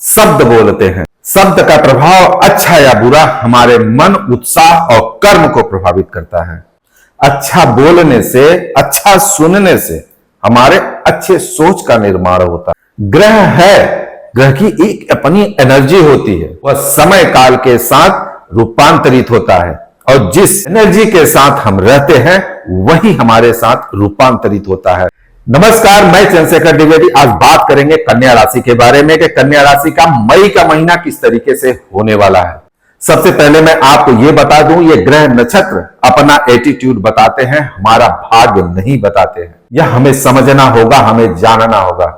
शब्द बोलते हैं। शब्द का प्रभाव अच्छा या बुरा हमारे मन, उत्साह और कर्म को प्रभावित करता है। अच्छा बोलने से, अच्छा सुनने से हमारे अच्छे सोच का निर्माण होता है। ग्रह है, ग्रह की एक अपनी एनर्जी होती है, वह समय काल के साथ रूपांतरित होता है और जिस एनर्जी के साथ हम रहते हैं वही हमारे साथ रूपांतरित होता है। नमस्कार, मैं चंद्रशेखर द्विवेदी। आज बात करेंगे कन्या राशि के बारे में कि कन्या राशि का मई का महीना किस तरीके से होने वाला है। सबसे पहले मैं आपको यह बता दूं, ये ग्रह नक्षत्र अपना एटीट्यूड बताते हैं, हमारा भाग्य नहीं बताते हैं। यह हमें समझना होगा, हमें जानना होगा।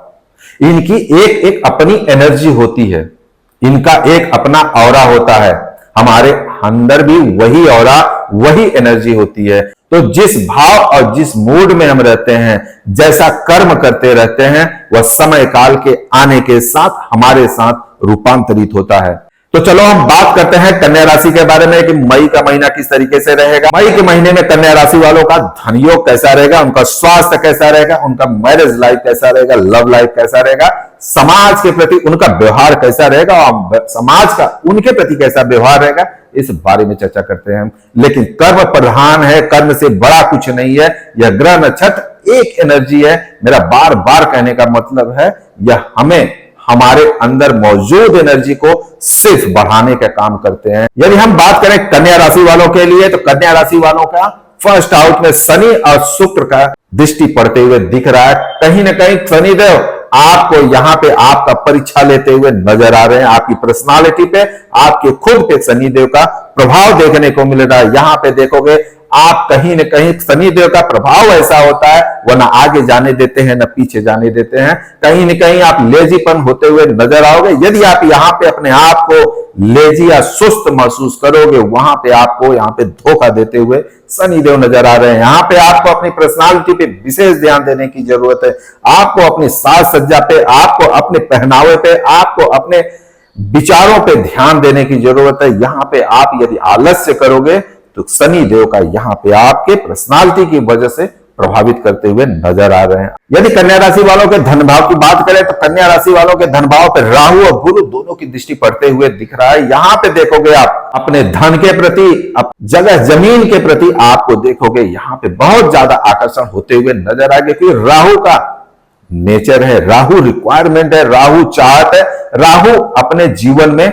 इनकी एक एक अपनी एनर्जी होती है, इनका एक अपना ऑरा होता है। हमारे अंदर भी वही ऑरा, वही एनर्जी होती है। तो जिस भाव और जिस मूड में हम रहते हैं, जैसा कर्म करते रहते हैं, वह समय काल के आने के साथ हमारे साथ रूपांतरित होता है। तो चलो हम बात करते हैं कन्या राशि के बारे में कि मई का महीना किस तरीके से रहेगा। मई के महीने में कन्या राशि वालों का धन योग कैसा रहेगा, उनका स्वास्थ्य कैसा रहेगा, उनका मैरिज लाइफ कैसा रहेगा, लव लाइफ कैसा रहेगा, समाज के प्रति उनका व्यवहार कैसा रहेगा और समाज का उनके प्रति कैसा व्यवहार रहेगा, इस बारे में चर्चा करते हैं। लेकिन कर्म प्रधान है, कर्म से बड़ा कुछ नहीं है। यह ग्रह नक्षत्र एक एनर्जी है। मेरा बार बार कहने का मतलब है, यह हमें हमारे अंदर मौजूद एनर्जी को सिर्फ बढ़ाने का काम करते हैं। यदि हम बात करें कन्या राशि वालों के लिए, तो कन्या राशि वालों का फर्स्ट हाउस में शनि और शुक्र का दृष्टि पड़ते हुए दिख रहा है। कहीं ना कहीं शनिदेव आपको यहां पे आपका परीक्षा लेते हुए नजर आ रहे हैं। आपकी पर्सनालिटी पे, आपके खुद पे शनिदेव का प्रभाव देखने को मिल रहा है। यहां पे देखोगे आप कहीं न कहीं शनिदेव का प्रभाव ऐसा होता है, वह ना आगे जाने देते हैं, ना पीछे जाने देते हैं। कहीं न कहीं आप लेजीपन होते हुए नजर आओगे। यदि आप यहाँ पे अपने आप को लेजी या सुस्त महसूस करोगे, वहां पे आपको यहाँ पे धोखा देते हुए शनिदेव नजर आ रहे हैं। यहाँ पे आपको अपनी पर्सनालिटी पे विशेष ध्यान देने की जरूरत है। आपको अपनी साज सज्जा पे, आपको अपने पहनावे पे, आपको अपने विचारों पे ध्यान देने की जरूरत है। यहाँ पे आप यदि आलस्य करोगे तो शनि देव का यहाँ पे आपके पर्सनालिटी की वजह से प्रभावित करते हुए नजर आ रहे हैं। यदि कन्या राशि वालों के धन भाव की बात करें, तो कन्या राशि वालों के धन भाव पर राहु और गुरु दोनों की दृष्टि पड़ते हुए दिख रहा है। यहां पे देखोगे आप अपने धन के प्रति, जगह जमीन के प्रति आपको देखोगे यहां पे बहुत ज्यादा आकर्षण होते हुए नजर आएगा, क्योंकि राहु का नेचर है, राहु रिक्वायरमेंट है, राहु चाहत है। राहु अपने जीवन में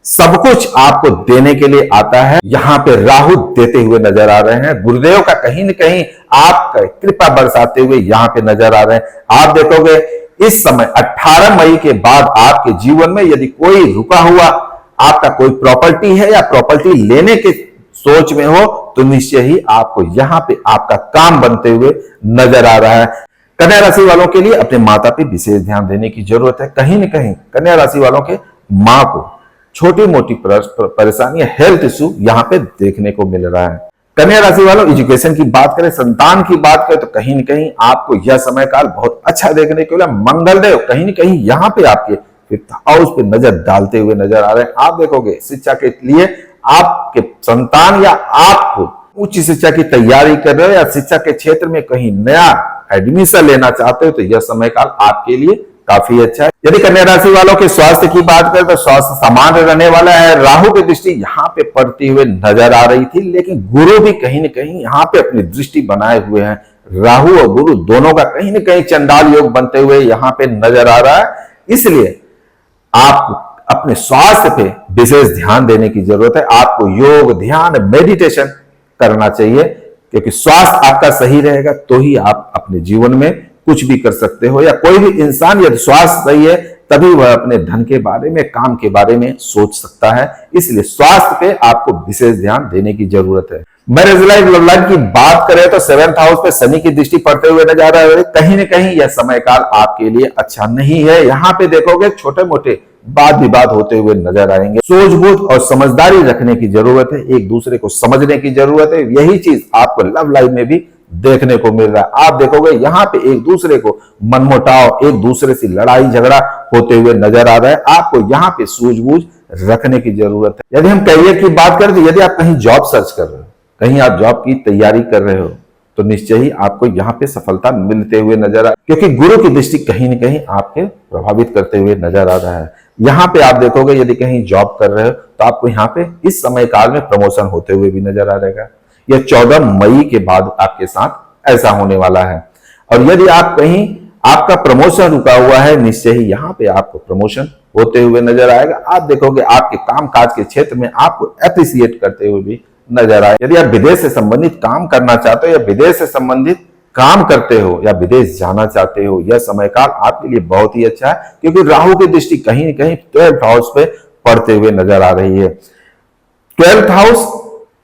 सब कुछ आपको देने के लिए आता है। यहां पे राहु देते हुए नजर आ रहे हैं। गुरुदेव का कहीं न कहीं आपका कृपा बरसाते हुए यहां पे नजर आ रहे हैं। आप देखोगे इस समय 18 मई के बाद आपके जीवन में यदि कोई रुका हुआ आपका कोई प्रॉपर्टी है या प्रॉपर्टी लेने के सोच में हो, तो निश्चय ही आपको यहां पे आपका काम बनते हुए नजर आ रहा है। कन्या राशि वालों के लिए अपने माता पे विशेष ध्यान देने की जरूरत है। कहीं न कहीं कन्या राशि वालों के मां को छोटी मोटी परेशानियां, हेल्थ इश्यू यहां पे देखने को मिल रहा है। कन्या राशि वालों एजुकेशन की बात करें, संतान की बात करें, तो कहीं न कहीं आपको यह समय काल बहुत अच्छा देखने को मिला। मंगलदेव कहीं न कहीं यहां पे आपके फिफ्थ हाउस पे नजर डालते हुए नजर आ रहे हैं। आप देखोगे शिक्षा के लिए आपके संतान या आपको उच्च शिक्षा की तैयारी कर रहे हो या शिक्षा के क्षेत्र में कहीं नया एडमिशन लेना चाहते हो, तो यह समय काल आपके लिए काफी अच्छा है। यदि कन्या राशि वालों के स्वास्थ्य की बात करें, तो स्वास्थ्य सामान्य रहने वाला है। राहु की दृष्टि यहाँ पे पड़ती हुए नजर आ रही थी, लेकिन गुरु भी कहीं न कहीं यहाँ पे अपनी दृष्टि बनाए हुए हैं। राहु और गुरु दोनों का कहीं न कहीं चंडाल योग बनते हुए यहाँ पे नजर आ रहा है। इसलिए आप अपने स्वास्थ्य पे विशेष ध्यान देने की जरूरत है। आपको योग, ध्यान, मेडिटेशन करना चाहिए, क्योंकि स्वास्थ्य आपका सही रहेगा तो ही आप अपने जीवन में कुछ भी कर सकते हो। या कोई भी इंसान यदि स्वास्थ्य सही है तभी वह अपने धन के बारे में, काम के बारे में सोच सकता है। इसलिए स्वास्थ्य पे आपको विशेष ध्यान देने की जरूरत है। मैरिज लाइफ, लव लाइफ की बात करें तो 7th हाउस पे शनि की दृष्टि पड़ते हुए नजर आ रहा है। कहीं न कहीं यह समय काल आपके लिए अच्छा नहीं है। यहाँ पे देखोगे छोटे मोटे वाद विवाद होते हुए नजर आएंगे। सूझबूझ और समझदारी रखने की जरूरत है, एक दूसरे को समझने की जरूरत है। यही चीज आपको लव लाइफ में भी देखने को मिल रहा है। आप देखोगे यहाँ पे एक दूसरे को मनमुटाव, एक दूसरे से लड़ाई झगड़ा होते हुए नजर आ रहा है। आपको यहाँ पे सूझबूझ रखने की जरूरत है। यदि हम करियर की बात करें, तो यदि आप कहीं जॉब सर्च कर रहे हो, कहीं आप जॉब की तैयारी कर रहे हो, तो निश्चय ही आपको यहाँ पे सफलता मिलते हुए नजर आ, क्योंकि गुरु की दृष्टि कहीं न कहीं आपके प्रभावित करते हुए नजर आ रहा है। यहाँ पे आप देखोगे यदि कहीं जॉब कर रहे हो तो आपको यहाँ पे इस समय काल में प्रमोशन होते हुए भी नजर आ रहेगा। यह 14 मई के बाद आपके साथ ऐसा होने वाला है। और यदि आप कहीं आपका प्रमोशन रुका हुआ है, निश्चय ही यहाँ पे आपको प्रमोशन होते हुए नजर आएगा। आप देखोगे आपके कामकाज के क्षेत्र में आपको अप्रिशिएट करते हुए भी नजर आए। यदि आप विदेश से संबंधित काम करना चाहते हो या विदेश से संबंधित काम करते हो या विदेश जाना चाहते हो, यह समय काल आपके लिए बहुत ही अच्छा है, क्योंकि राहु की दृष्टि कहीं न कहीं 12th हाउस पे पड़ते हुए नजर आ रही है। 12th हाउस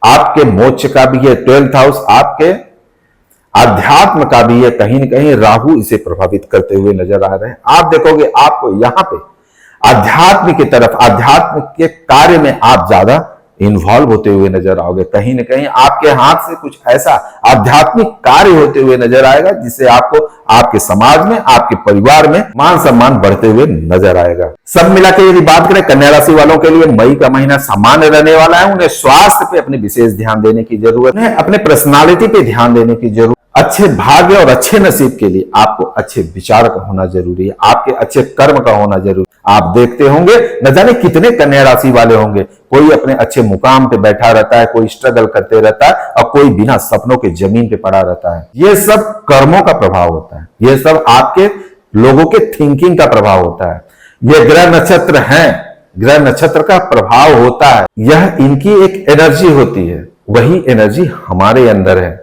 आपके मोक्ष का भी है, 12th हाउस आपके आध्यात्म का भी है। कहीं न कहीं राहु इसे प्रभावित करते हुए नजर आ रहे हैं। आप देखोगे आपको यहां पे आध्यात्म की तरफ, आध्यात्म के कार्य में आप ज्यादा इन्वॉल्व होते हुए नजर आओगे। कहीं न कहीं आपके हाथ से कुछ ऐसा आध्यात्मिक कार्य होते हुए नजर आएगा जिससे आपको आपके समाज में, आपके परिवार में मान सम्मान बढ़ते हुए नजर आएगा। सब मिला के यदि बात करें कन्या राशि वालों के लिए मई का महीना सामान्य रहने वाला है। उन्हें स्वास्थ्य पे अपने विशेष ध्यान देने की जरूरत है, अपने पर्सनालिटी पे ध्यान देने की जरूरत। अच्छे भाग्य और अच्छे नसीब के लिए आपको अच्छे विचार का होना जरूरी है, आपके अच्छे कर्म का होना जरूरी है। आप देखते होंगे न जाने कितने कन्या राशि वाले होंगे, कोई अपने अच्छे मुकाम पे बैठा रहता है, कोई स्ट्रगल करते रहता है और कोई बिना सपनों के जमीन पे पड़ा रहता है। ये सब कर्मों का प्रभाव होता है, ये सब आपके लोगों के थिंकिंग का प्रभाव होता है। ये ग्रह नक्षत्र हैं, ग्रह नक्षत्र का प्रभाव होता है। यह इनकी एक एनर्जी होती है, वही एनर्जी हमारे अंदर है।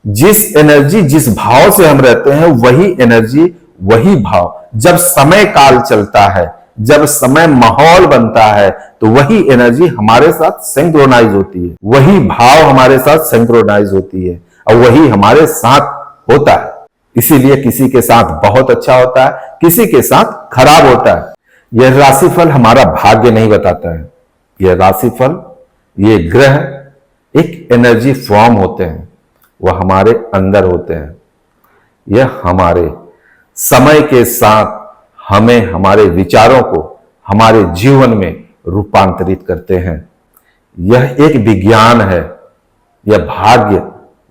जिस एनर्जी, जिस भाव से हम रहते हैं, वही एनर्जी, वही भाव जब समय काल चलता है, जब समय माहौल बनता है, तो वही एनर्जी हमारे साथ सिंक्रोनाइज होती है, वही भाव हमारे साथ सिंक्रोनाइज होती है और वही हमारे साथ होता है। इसीलिए किसी के साथ बहुत अच्छा होता है, किसी के साथ खराब होता है। यह राशिफल हमारा भाग्य नहीं बताता है, यह राशिफल, ये ग्रह एक एनर्जी फॉर्म होते हैं, वह हमारे अंदर होते हैं। यह हमारे समय के साथ हमें, हमारे विचारों को हमारे जीवन में रूपांतरित करते हैं। यह एक विज्ञान है, यह भाग्य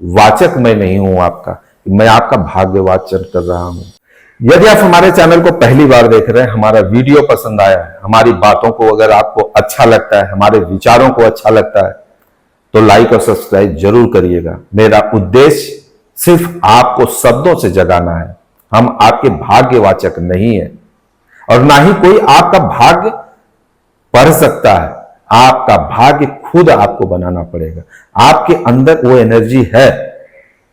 वाचक मैं नहीं हूं आपका, मैं आपका भाग्य वाचन कर रहा हूं। यदि आप हमारे चैनल को पहली बार देख रहे हैं, हमारा वीडियो पसंद आया है, हमारी बातों को अगर आपको अच्छा लगता है, हमारे विचारों को अच्छा लगता है, तो लाइक और सब्सक्राइब जरूर करिएगा। मेरा उद्देश्य सिर्फ आपको शब्दों से जगाना है, हम आपके भाग्यवाचक नहीं है और ना ही कोई आपका भाग्य पढ़ सकता है। आपका भाग्य खुद आपको बनाना पड़ेगा। आपके अंदर वो एनर्जी है,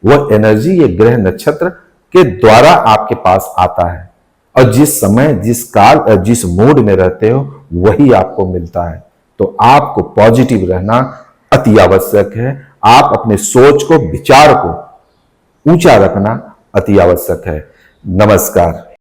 वो एनर्जी ये ग्रह नक्षत्र के द्वारा आपके पास आता है और जिस समय, जिस काल, जिस मूड में रहते हो वही आपको मिलता है। तो आपको पॉजिटिव रहना अति आवश्यक है। आप अपने सोच को, विचार को ऊंचा रखना अति आवश्यक है। नमस्कार।